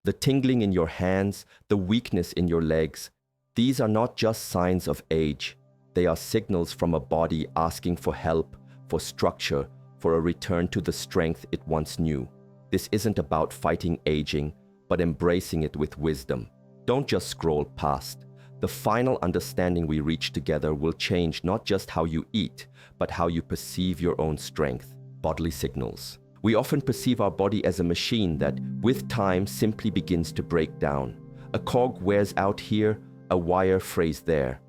The tingling in your hands, the weakness in your legs, these are not just signs of age. They are signals from a body asking for help, for structure, for a return to the strength it once knew. This isn't about fighting aging, but embracing it with wisdom. Don't just scroll past. The final understanding we reach together will change not just how you eat, but how you perceive your own strength. Bodily signals. We often perceive our body as a machine that, with time, simply begins to break down. A cog wears out here, a wire frays there.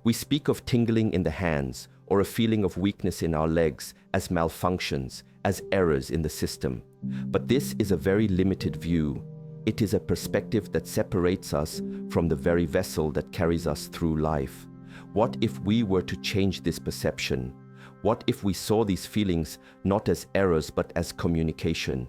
We speak of tingling in the hands, or a feeling of weakness in our legs as malfunctions, as errors in the system. But this is a very limited view. It is a perspective that separates us from the very vessel that carries us through life. What if we were to change this perception? What if we saw these feelings not as errors but as communication?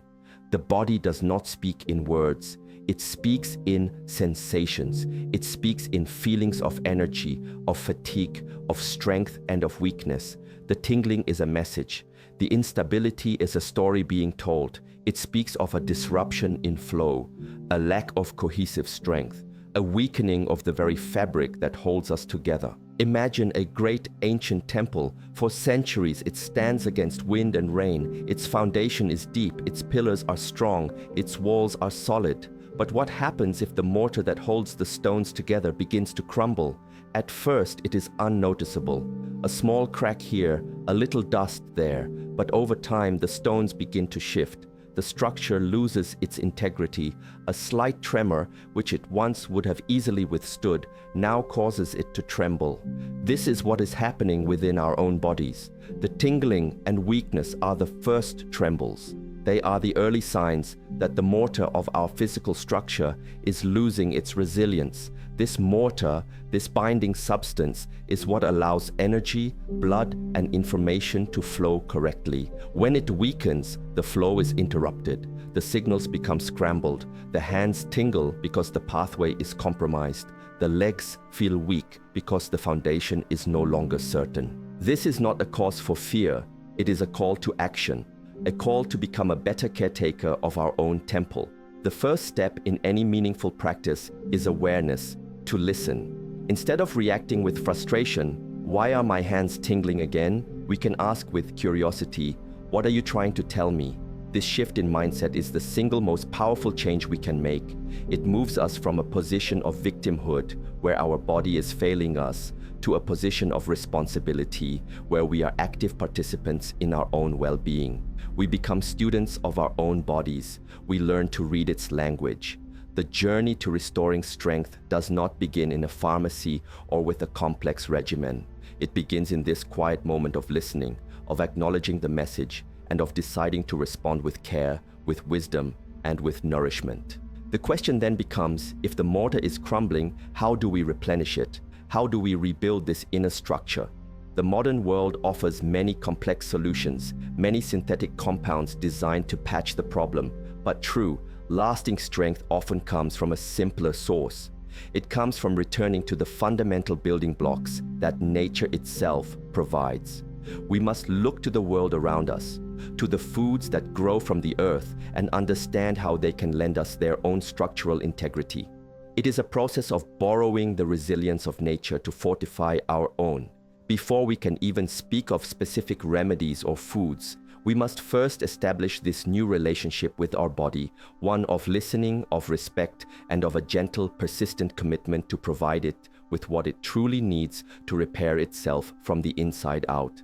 The body does not speak in words. It speaks in sensations. It speaks in feelings of energy, of fatigue, of strength, and of weakness. The tingling is a message. The instability is a story being told. It speaks of a disruption in flow, a lack of cohesive strength, a weakening of the very fabric that holds us together. Imagine a great ancient temple. For centuries it stands against wind and rain. Its foundation is deep, its pillars are strong, its walls are solid. But what happens if the mortar that holds the stones together begins to crumble? At first it is unnoticeable. A small crack here, a little dust there, but over time the stones begin to shift. The structure loses its integrity. A slight tremor, which it once would have easily withstood, now causes it to tremble. This is what is happening within our own bodies. The tingling and weakness are the first trembles. They are the early signs that the mortar of our physical structure is losing its resilience. This mortar, this binding substance, is what allows energy, blood, and information to flow correctly. When it weakens, the flow is interrupted. The signals become scrambled. The hands tingle because the pathway is compromised. The legs feel weak because the foundation is no longer certain. This is not a cause for fear. It is a call to action, a call to become a better caretaker of our own temple. The first step in any meaningful practice is awareness, to listen. Instead of reacting with frustration, "Why are my hands tingling again?" we can ask with curiosity, "What are you trying to tell me?" This shift in mindset is the single most powerful change we can make. It moves us from a position of victimhood, where our body is failing us, to a position of responsibility, where we are active participants in our own well-being. We become students of our own bodies. We learn to read its language. The journey to restoring strength does not begin in a pharmacy or with a complex regimen. It begins in this quiet moment of listening, of acknowledging the message, and of deciding to respond with care, with wisdom, and with nourishment. The question then becomes, if the mortar is crumbling, how do we replenish it? How do we rebuild this inner structure? The modern world offers many complex solutions, many synthetic compounds designed to patch the problem. But true, lasting strength often comes from a simpler source. It comes from returning to the fundamental building blocks that nature itself provides. We must look to the world around us, to the foods that grow from the earth, and understand how they can lend us their own structural integrity. It is a process of borrowing the resilience of nature to fortify our own. Before we can even speak of specific remedies or foods, we must first establish this new relationship with our body, one of listening, of respect, and of a gentle, persistent commitment to provide it with what it truly needs to repair itself from the inside out.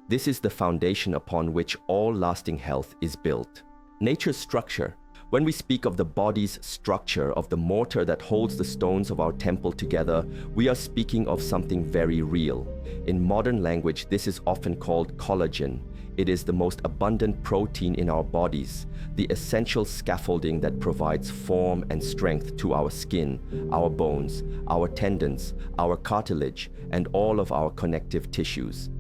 This is the foundation upon which all lasting health is built. Nature's structure. When we speak of the body's structure, of the mortar that holds the stones of our temple together, we are speaking of something very real. In modern language, this is often called collagen. It is the most abundant protein in our bodies, the essential scaffolding that provides form and strength to our skin, our bones, our tendons, our cartilage, and all of our connective tissues.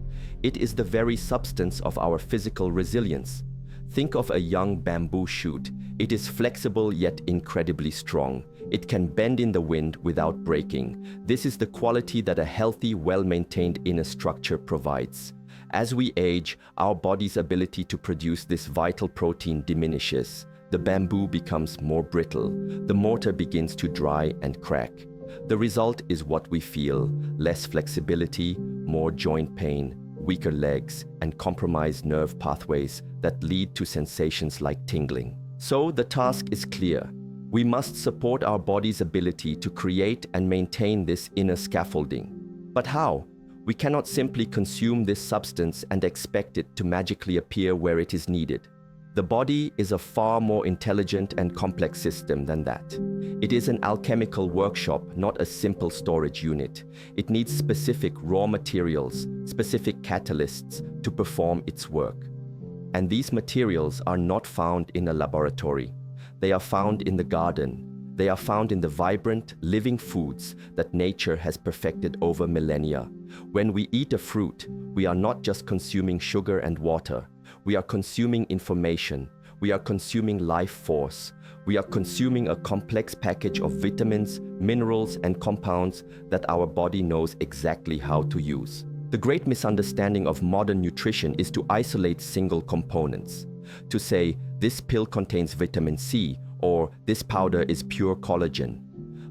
It is the very substance of our physical resilience. Think of a young bamboo shoot. It is flexible yet incredibly strong. It can bend in the wind without breaking. This is the quality that a healthy, well-maintained inner structure provides. As we age, our body's ability to produce this vital protein diminishes. the bamboo becomes more brittle, the mortar begins to dry and crack. The result is what we feel: less flexibility, more joint pain, weaker legs, and compromised nerve pathways that lead to sensations like tingling. So the task is clear. We must support our body's ability to create and maintain this inner scaffolding. But how? We cannot simply consume this substance and expect it to magically appear where it is needed. The body is a far more intelligent and complex system than that. It is an alchemical workshop, not a simple storage unit. It needs specific raw materials, specific catalysts to perform its work. And these materials are not found in a laboratory. They are found in the garden. They are found in the vibrant, living foods that nature has perfected over millennia. When we eat a fruit, we are not just consuming sugar and water. We are consuming information. We are consuming life force. We are consuming a complex package of vitamins, minerals, and compounds that our body knows exactly how to use. The great misunderstanding of modern nutrition is to isolate single components. To say, this pill contains vitamin C, or this powder is pure collagen.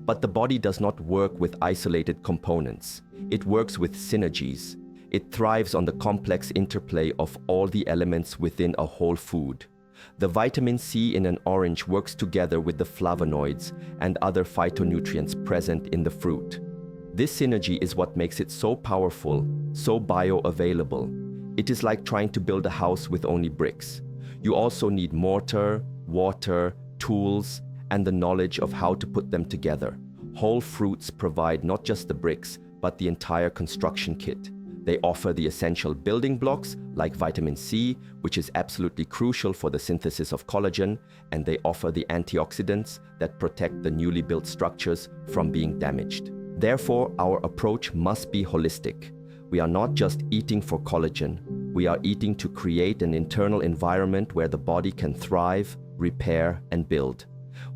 But the body does not work with isolated components. It works with synergies. It thrives on the complex interplay of all the elements within a whole food. The vitamin C in an orange works together with the flavonoids and other phytonutrients present in the fruit. This synergy is what makes it so powerful, so bioavailable. It is like trying to build a house with only bricks. You also need mortar, water, tools, and the knowledge of how to put them together. Whole fruits provide not just the bricks, but the entire construction kit. They offer the essential building blocks like vitamin C, which is absolutely crucial for the synthesis of collagen, and they offer the antioxidants that protect the newly built structures from being damaged. Therefore, our approach must be holistic. We are not just eating for collagen. We are eating to create an internal environment where the body can thrive, repair, and build.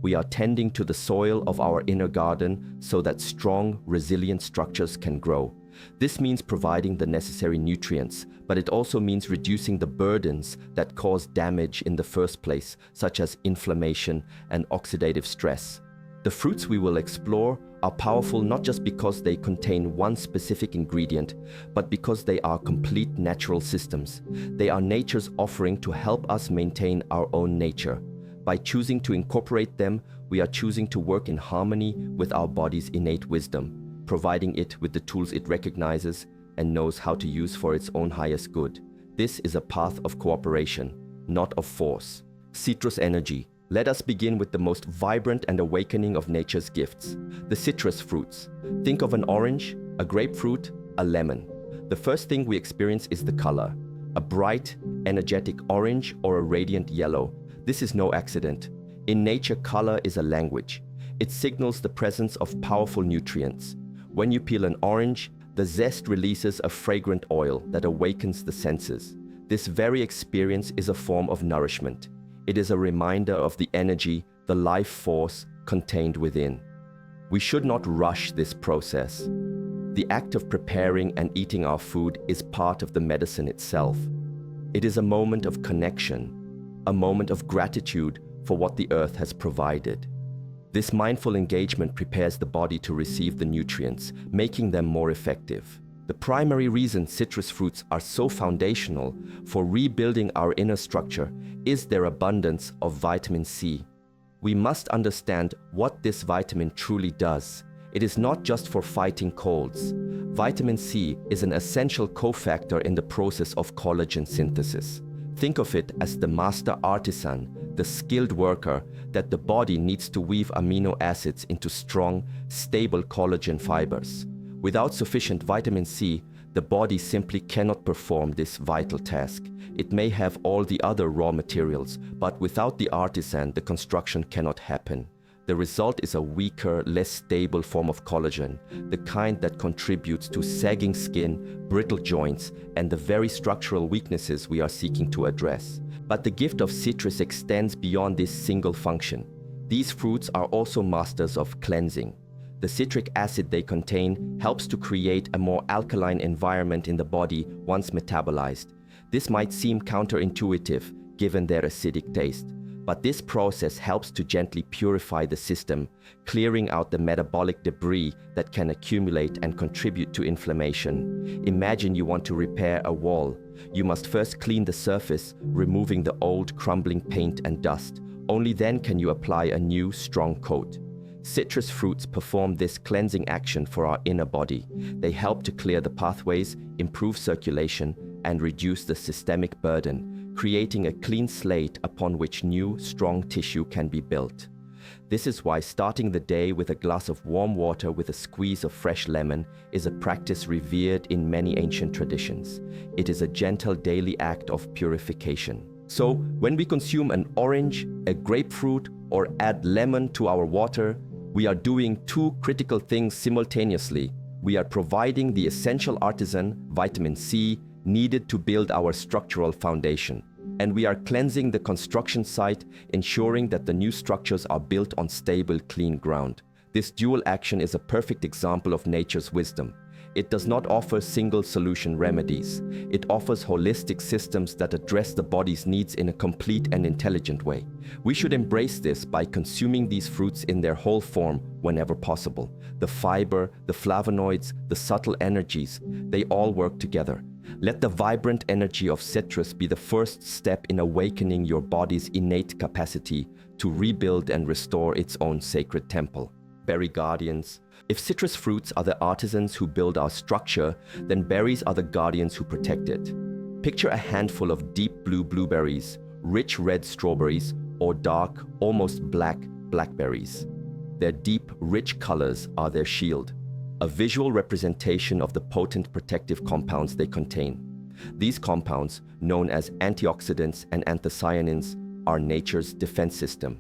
We are tending to the soil of our inner garden so that strong, resilient structures can grow. This means providing the necessary nutrients, but it also means reducing the burdens that cause damage in the first place, such as inflammation and oxidative stress. The fruits we will explore are powerful not just because they contain one specific ingredient, but because they are complete natural systems. They are nature's offering to help us maintain our own nature. By choosing to incorporate them, we are choosing to work in harmony with our body's innate wisdom, providing it with the tools it recognizes and knows how to use for its own highest good. This is a path of cooperation, not of force. Citrus energy. Let us begin with the most vibrant and awakening of nature's gifts, the citrus fruits. Think of an orange, a grapefruit, a lemon. The first thing we experience is the color, a bright, energetic orange or a radiant yellow. This is no accident. In nature, color is a language. It signals the presence of powerful nutrients. When you peel an orange, the zest releases a fragrant oil that awakens the senses. This very experience is a form of nourishment. It is a reminder of the energy, the life force contained within. We should not rush this process. The act of preparing and eating our food is part of the medicine itself. It is a moment of connection, a moment of gratitude for what the earth has provided. This mindful engagement prepares the body to receive the nutrients, making them more effective. The primary reason citrus fruits are so foundational for rebuilding our inner structure is their abundance of vitamin C. We must understand what this vitamin truly does. It is not just for fighting colds. Vitamin C is an essential cofactor in the process of collagen synthesis. Think of it as the master artisan, the skilled worker that the body needs to weave amino acids into strong, stable collagen fibers. Without sufficient vitamin C, the body simply cannot perform this vital task. It may have all the other raw materials, but without the artisan, the construction cannot happen. The result is a weaker, less stable form of collagen, the kind that contributes to sagging skin, brittle joints, and the very structural weaknesses we are seeking to address. But the gift of citrus extends beyond this single function. These fruits are also masters of cleansing. The citric acid they contain helps to create a more alkaline environment in the body once metabolized. This might seem counterintuitive given their acidic taste, But this process helps to gently purify the system, clearing out the metabolic debris that can accumulate and contribute to inflammation. Imagine you want to repair a wall. You must first clean the surface, removing the old crumbling paint and dust. Only then can you apply a new, strong coat. Citrus fruits perform this cleansing action for our inner body. They help to clear the pathways, improve circulation, and reduce the systemic burden, creating a clean slate upon which new, strong tissue can be built. This is why starting the day with a glass of warm water with a squeeze of fresh lemon is a practice revered in many ancient traditions. It is a gentle daily act of purification. So, when we consume an orange, a grapefruit, or add lemon to our water, we are doing two critical things simultaneously. We are providing the essential artisan, vitamin C, needed to build our structural foundation. And we are cleansing the construction site, ensuring that the new structures are built on stable, clean ground. This dual action is a perfect example of nature's wisdom. It does not offer single-solution remedies. It offers holistic systems that address the body's needs in a complete and intelligent way. We should embrace this by consuming these fruits in their whole form whenever possible. The fiber, the flavonoids, the subtle energies, they all work together. Let the vibrant energy of citrus be the first step in awakening your body's innate capacity to rebuild and restore its own sacred temple. Berry guardians. If citrus fruits are the artisans who build our structure, then berries are the guardians who protect it. Picture a handful of deep blue blueberries, rich red strawberries, or dark, almost black blackberries. Their deep, rich colors are their shield, a visual representation of the potent protective compounds they contain. These compounds, known as antioxidants and anthocyanins, are nature's defense system.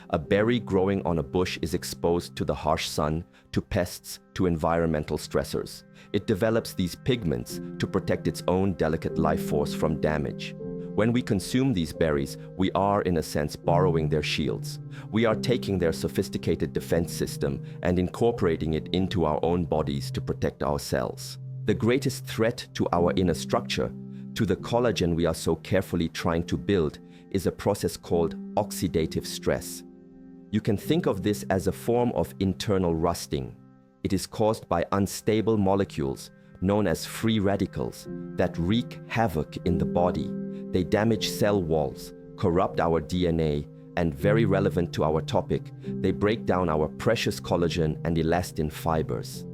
A berry growing on a bush is exposed to the harsh sun, to pests, to environmental stressors. It develops these pigments to protect its own delicate life force from damage. When we consume these berries, we are, in a sense, borrowing their shields. We are taking their sophisticated defense system and incorporating it into our own bodies to protect our cells. The greatest threat to our inner structure, to the collagen we are so carefully trying to build, is a process called oxidative stress. You can think of this as a form of internal rusting. It is caused by unstable molecules, known as free radicals, that wreak havoc in the body. They damage cell walls, corrupt our DNA, and very relevant to our topic, they break down our precious collagen and elastin fibers.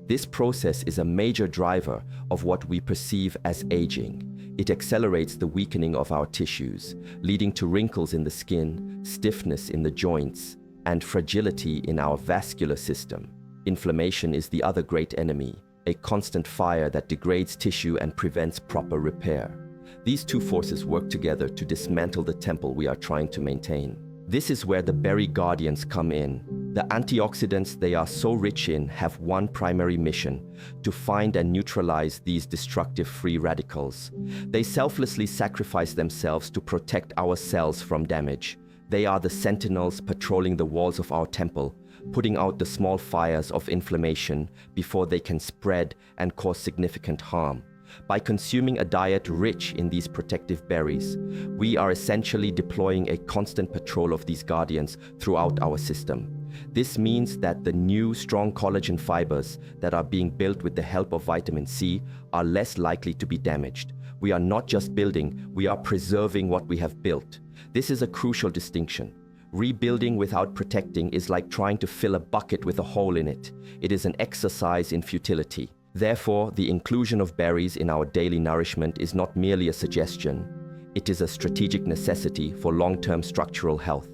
This process is a major driver of what we perceive as aging. It accelerates the weakening of our tissues, leading to wrinkles in the skin, stiffness in the joints, and fragility in our vascular system. Inflammation is the other great enemy, a constant fire that degrades tissue and prevents proper repair. These two forces work together to dismantle the temple we are trying to maintain. This is where the berry guardians come in. The antioxidants they are so rich in have one primary mission: to find and neutralize these destructive free radicals. They selflessly sacrifice themselves to protect our cells from damage. They are the sentinels patrolling the walls of our temple, putting out the small fires of inflammation before they can spread and cause significant harm. By consuming a diet rich in these protective berries, we are essentially deploying a constant patrol of these guardians throughout our system. This means that the new, strong collagen fibers that are being built with the help of vitamin C are less likely to be damaged. We are not just building, we are preserving what we have built. This is a crucial distinction. Rebuilding without protecting is like trying to fill a bucket with a hole in it. It is an exercise in futility. Therefore, the inclusion of berries in our daily nourishment is not merely a suggestion. It is a strategic necessity for long-term structural health.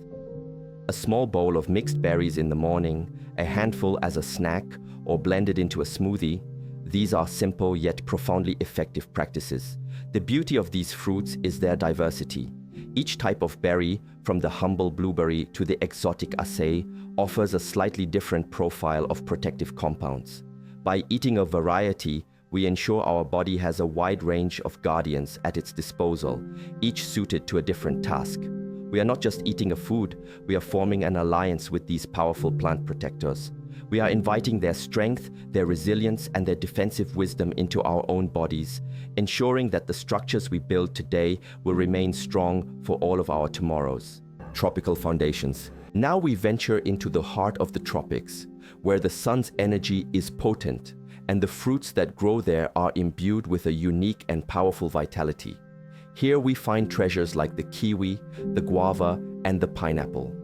A small bowl of mixed berries in the morning, a handful as a snack, or blended into a smoothie, these are simple yet profoundly effective practices. The beauty of these fruits is their diversity. Each type of berry, from the humble blueberry to the exotic acai, offers a slightly different profile of protective compounds. By eating a variety, we ensure our body has a wide range of guardians at its disposal, each suited to a different task. We are not just eating a food, we are forming an alliance with these powerful plant protectors. We are inviting their strength, their resilience, and their defensive wisdom into our own bodies, ensuring that the structures we build today will remain strong for all of our tomorrows. tropical foundations. Now we venture into the heart of the tropics, where the sun's energy is potent, and the fruits that grow there are imbued with a unique and powerful vitality. Here we find treasures like the kiwi, the guava, and the pineapple.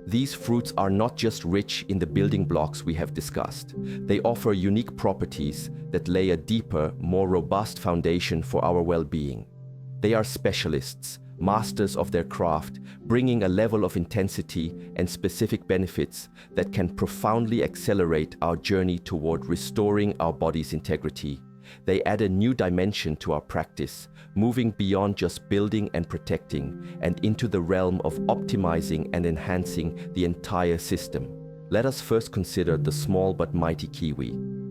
These fruits are not just rich in the building blocks we have discussed. They offer unique properties that lay a deeper, more robust foundation for our well-being. They are specialists, masters of their craft, bringing a level of intensity and specific benefits that can profoundly accelerate our journey toward restoring our body's integrity. They add a new dimension to our practice, moving beyond just building and protecting and into the realm of optimizing and enhancing the entire system. Let us first consider the small but mighty kiwi.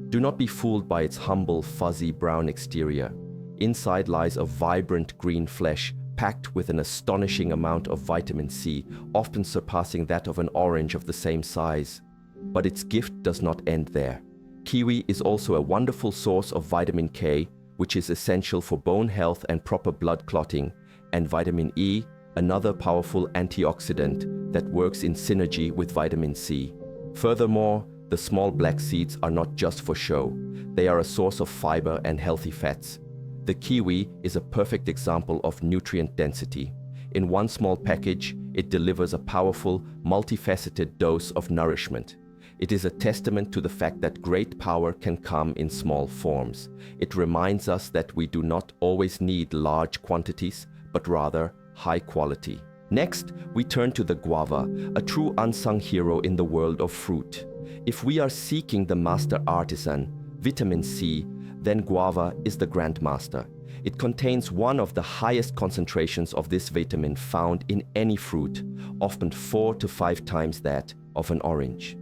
Do not be fooled by its humble, fuzzy brown exterior. Inside lies a vibrant green flesh packed with an astonishing amount of vitamin C, often surpassing that of an orange of the same size. But its gift does not end there. Kiwi is also a wonderful source of vitamin K, which is essential for bone health and proper blood clotting, and vitamin E, another powerful antioxidant that works in synergy with vitamin C. Furthermore, the small black seeds are not just for show. They are a source of fiber and healthy fats. The kiwi is a perfect example of nutrient density. In one small package, it delivers a powerful, multifaceted dose of nourishment. It is a testament to the fact that great power can come in small forms. It reminds us that we do not always need large quantities, but rather high quality. Next, we turn to the guava, a true unsung hero in the world of fruit. If we are seeking the master artisan, vitamin C, then guava is the grandmaster. It contains one of the highest concentrations of this vitamin found in any fruit, often 4 to 5 times that of an orange.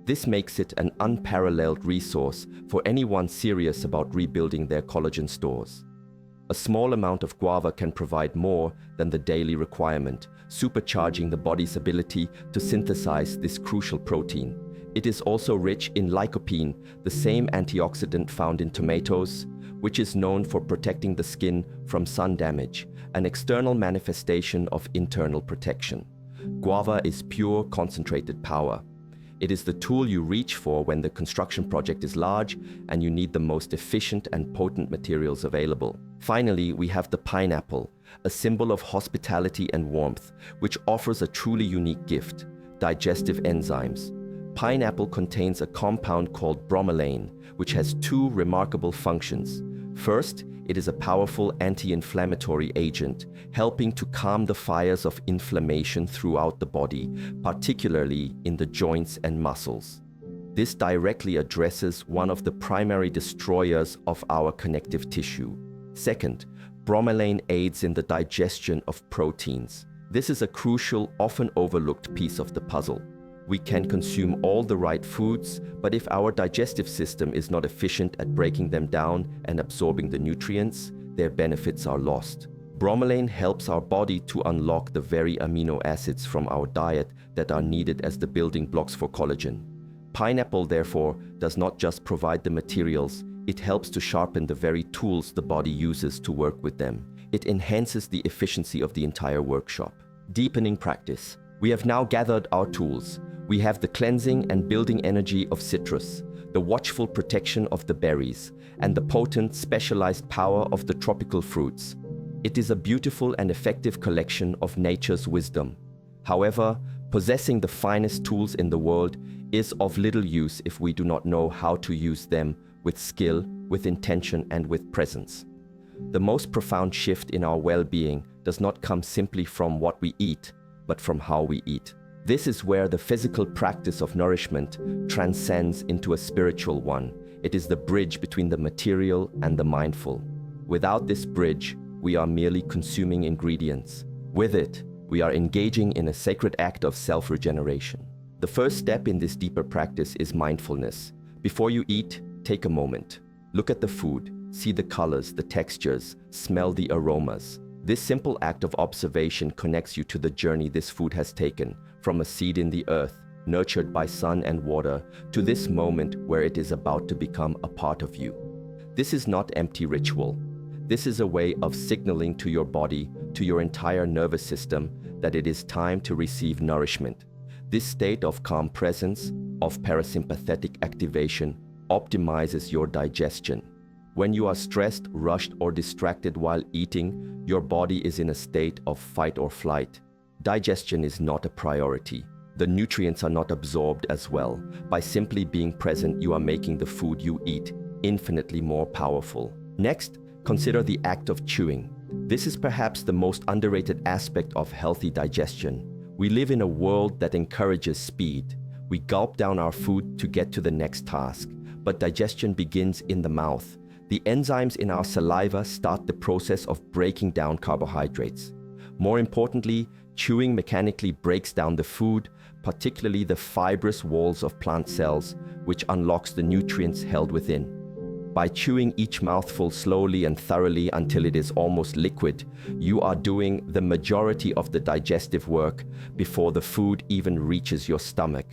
This makes it an unparalleled resource for anyone serious about rebuilding their collagen stores. A small amount of guava can provide more than the daily requirement, supercharging the body's ability to synthesize this crucial protein. It is also rich in lycopene, the same antioxidant found in tomatoes, which is known for protecting the skin from sun damage, an external manifestation of internal protection. Guava is pure concentrated power. It is the tool you reach for when the construction project is large and you need the most efficient and potent materials available. Finally, we have the pineapple, a symbol of hospitality and warmth, which offers a truly unique gift: digestive enzymes. Pineapple contains a compound called bromelain, which has 2 remarkable functions. First, it is a powerful anti-inflammatory agent, helping to calm the fires of inflammation throughout the body, particularly in the joints and muscles. This directly addresses one of the primary destroyers of our connective tissue. Second, bromelain aids in the digestion of proteins. This is a crucial, often overlooked piece of the puzzle. We can consume all the right foods, but if our digestive system is not efficient at breaking them down and absorbing the nutrients, their benefits are lost. Bromelain helps our body to unlock the very amino acids from our diet that are needed as the building blocks for collagen. Pineapple, therefore, does not just provide the materials, it helps to sharpen the very tools the body uses to work with them. It enhances the efficiency of the entire workshop. Deepening practice. We have now gathered our tools. We have the cleansing and building energy of citrus, the watchful protection of the berries, and the potent, specialized power of the tropical fruits. It is a beautiful and effective collection of nature's wisdom. However, possessing the finest tools in the world is of little use if we do not know how to use them with skill, with intention, and with presence. The most profound shift in our well-being does not come simply from what we eat, but from how we eat. This is where the physical practice of nourishment transcends into a spiritual one. It is the bridge between the material and the mindful. Without this bridge, we are merely consuming ingredients. With it, we are engaging in a sacred act of self-regeneration. The first step in this deeper practice is mindfulness. Before you eat, take a moment. Look at the food, see the colors, the textures, smell the aromas. This simple act of observation connects you to the journey this food has taken, from a seed in the earth, nurtured by sun and water, to this moment where it is about to become a part of you. This is not empty ritual. This is a way of signaling to your body to your entire nervous system that it is time to receive nourishment. This state of calm presence, of parasympathetic activation, optimizes your digestion. When you are stressed, rushed, or distracted while eating, your body is in a state of fight or flight. Digestion is not a priority. The nutrients are not absorbed as well. By simply being present, you are making the food you eat infinitely more powerful. Next, consider the act of chewing. This is perhaps the most underrated aspect of healthy digestion. We live in a world that encourages speed. We gulp down our food to get to the next task, but digestion begins in the mouth. The enzymes in our saliva start the process of breaking down carbohydrates. More importantly, chewing mechanically breaks down the food, particularly the fibrous walls of plant cells, which unlocks the nutrients held within. By chewing each mouthful slowly and thoroughly until it is almost liquid, you are doing the majority of the digestive work before the food even reaches your stomach.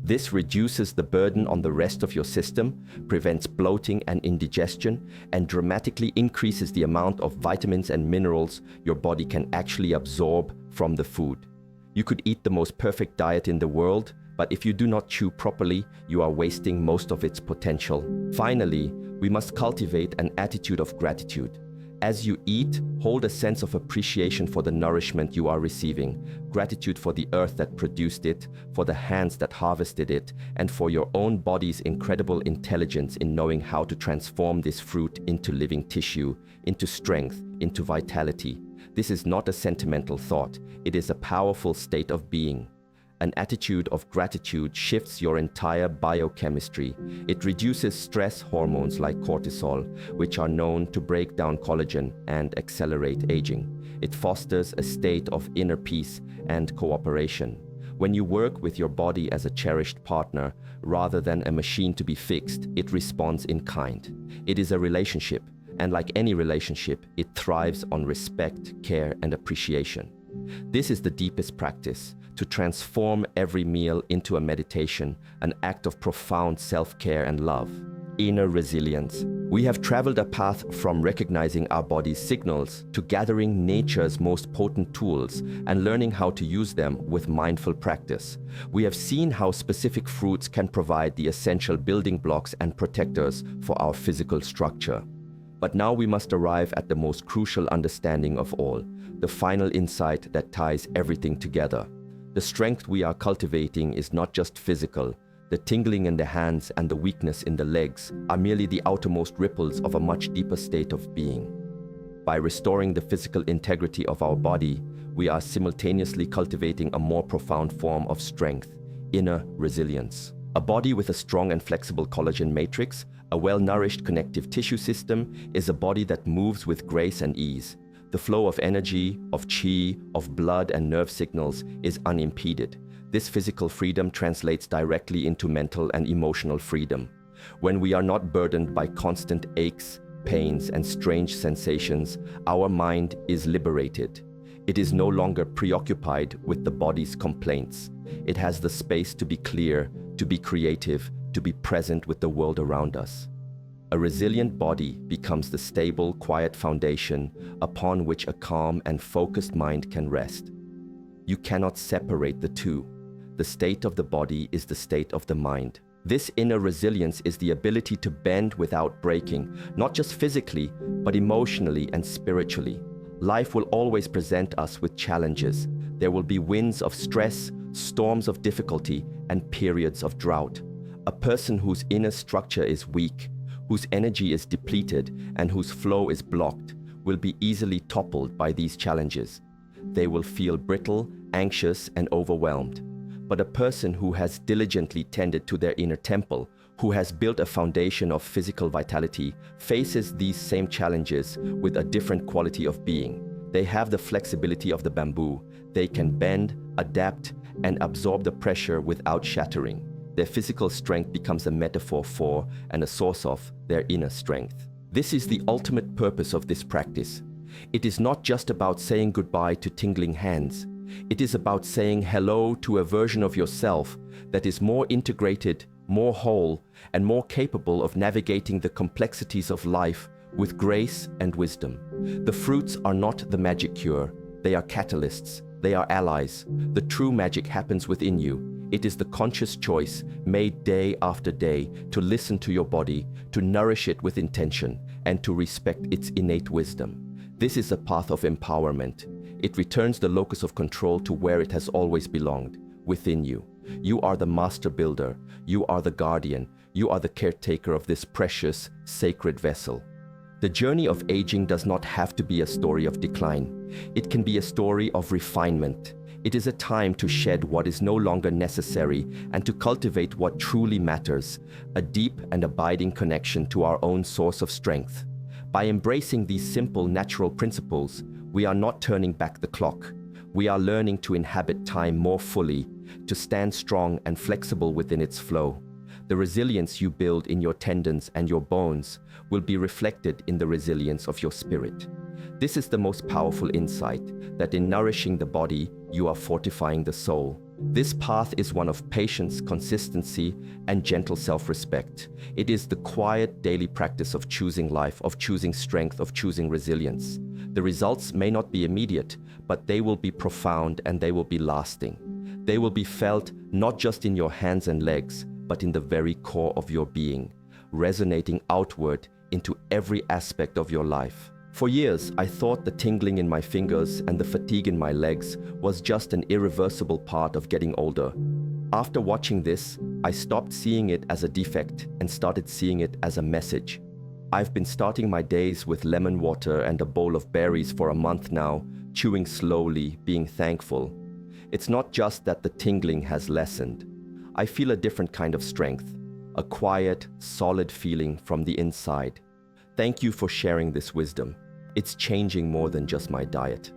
This reduces the burden on the rest of your system, prevents bloating and indigestion, and dramatically increases the amount of vitamins and minerals your body can actually absorb from the food. You could eat the most perfect diet in the world, but if you do not chew properly, you are wasting most of its potential. Finally, we must cultivate an attitude of gratitude. As you eat, hold a sense of appreciation for the nourishment you are receiving, gratitude for the earth that produced it, for the hands that harvested it, and for your own body's incredible intelligence in knowing how to transform this fruit into living tissue, into strength, into vitality. This is not a sentimental thought, it is a powerful state of being. An attitude of gratitude shifts your entire biochemistry. It reduces stress hormones like cortisol, which are known to break down collagen and accelerate aging. It fosters a state of inner peace and cooperation. When you work with your body as a cherished partner, rather than a machine to be fixed, it responds in kind. It is a relationship, and like any relationship, it thrives on respect, care, and appreciation. This is the deepest practice, to transform every meal into a meditation, an act of profound self-care and love. Inner resilience. We have traveled a path from recognizing our body's signals to gathering nature's most potent tools and learning how to use them with mindful practice. We have seen how specific fruits can provide the essential building blocks and protectors for our physical structure. But now we must arrive at the most crucial understanding of all, the final insight that ties everything together. The strength we are cultivating is not just physical. The tingling in the hands and the weakness in the legs are merely the outermost ripples of a much deeper state of being. By restoring the physical integrity of our body, we are simultaneously cultivating a more profound form of strength, inner resilience. A body with a strong and flexible collagen matrix, a well-nourished connective tissue system, is a body that moves with grace and ease. The flow of energy, of qi, of blood and nerve signals is unimpeded. This physical freedom translates directly into mental and emotional freedom. When we are not burdened by constant aches, pains, and strange sensations, our mind is liberated. It is no longer preoccupied with the body's complaints. It has the space to be clear, to be creative, to be present with the world around us. A resilient body becomes the stable, quiet foundation upon which a calm and focused mind can rest. You cannot separate the two. The state of the body is the state of the mind. This inner resilience is the ability to bend without breaking, not just physically, but emotionally and spiritually. Life will always present us with challenges. There will be winds of stress, storms of difficulty, and periods of drought. A person whose inner structure is weak, whose energy is depleted, and whose flow is blocked, will be easily toppled by these challenges. They will feel brittle, anxious, and overwhelmed. But a person who has diligently tended to their inner temple, who has built a foundation of physical vitality, faces these same challenges with a different quality of being. They have the flexibility of the bamboo. They can bend, adapt, and absorb the pressure without shattering. Their physical strength becomes a metaphor for and a source of their inner strength. This is the ultimate purpose of this practice. It is not just about saying goodbye to tingling hands. It is about saying hello to a version of yourself that is more integrated, more whole, and more capable of navigating the complexities of life with grace and wisdom. The fruits are not the magic cure. They are catalysts. They are allies. The true magic happens within you. It is the conscious choice made day after day to listen to your body, to nourish it with intention, and to respect its innate wisdom. This is a path of empowerment. It returns the locus of control to where it has always belonged, within you. You are the master builder. You are the guardian. You are the caretaker of this precious, sacred vessel. The journey of aging does not have to be a story of decline. It can be a story of refinement. It is a time to shed what is no longer necessary and to cultivate what truly matters, a deep and abiding connection to our own source of strength. By embracing these simple, natural principles, we are not turning back the clock. We are learning to inhabit time more fully, to stand strong and flexible within its flow. The resilience you build in your tendons and your bones will be reflected in the resilience of your spirit. This is the most powerful insight, that in nourishing the body, you are fortifying the soul. This path is one of patience, consistency, and gentle self-respect. It is the quiet daily practice of choosing life, of choosing strength, of choosing resilience. The results may not be immediate, but they will be profound and they will be lasting. They will be felt not just in your hands and legs, but in the very core of your being, resonating outward into every aspect of your life. For years, I thought the tingling in my fingers and the fatigue in my legs was just an irreversible part of getting older. After watching this, I stopped seeing it as a defect and started seeing it as a message. I've been starting my days with lemon water and a bowl of berries for a month now, chewing slowly, being thankful. It's not just that the tingling has lessened. I feel a different kind of strength, a quiet, solid feeling from the inside. Thank you for sharing this wisdom. It's changing more than just my diet.